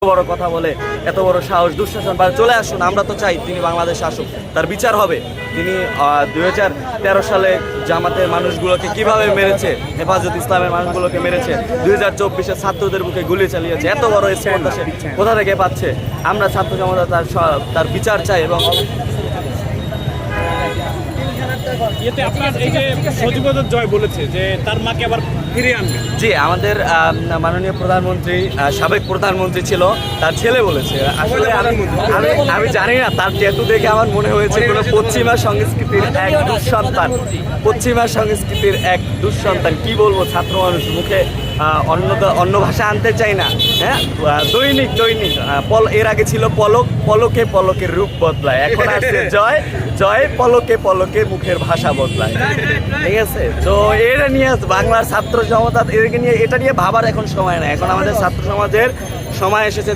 বড় কথা বলে, এত বড় সাহস, দুঃশাসন চলে আসুন। আমরা তো চাই তিনি বাংলাদেশে আসুক, তার বিচার হবে। তিনি 2013 সালে জামাতের মানুষগুলোকে কিভাবে মেরেছে, হেফাজত ইসলামের মানুষগুলোকে মেরেছে, 2024-এ ছাত্রদের বুকে গুলি চালিয়েছে, এত বড় স্পর্ধা সে কোথা থেকে পাচ্ছে? আমরা ছাত্র জনতা তার বিচার চাই। এবং এতে আপনার এই যে সজীবদের জয় বলেছে যে তার মাকে আবার ফিরিয়ে আনবে, জি, আমাদের মাননীয় প্রধানমন্ত্রী, সাবেক প্রধানমন্ত্রী ছিল, তার ছেলে বলেছে। আসলে আমি জানি না, তার ট্যাটু দেখে আমার মনে হয়েছে কোনো পশ্চিমা সংস্কৃতির এক দুঃসন্তান, পশ্চিমা সংস্কৃতির এক দুঃসন্তান। কি বলবো, ছাত্র মানুষ, মুখে অন্য ভাষা আনতে চাই না। হ্যাঁ, দৈনিক এর আগে ছিল পলক, পলকে পলকের রূপ বদলায়, এখন আসছে জয়, জয় পলকে পলকে মুখের ভাষা বদলায়। ঠিক আছে, তো এটা নিয়ে বাংলার ছাত্র জনতা এটা নিয়ে ভাবার এখন সময় না। এখন আমাদের ছাত্র সমাজের সময় এসেছে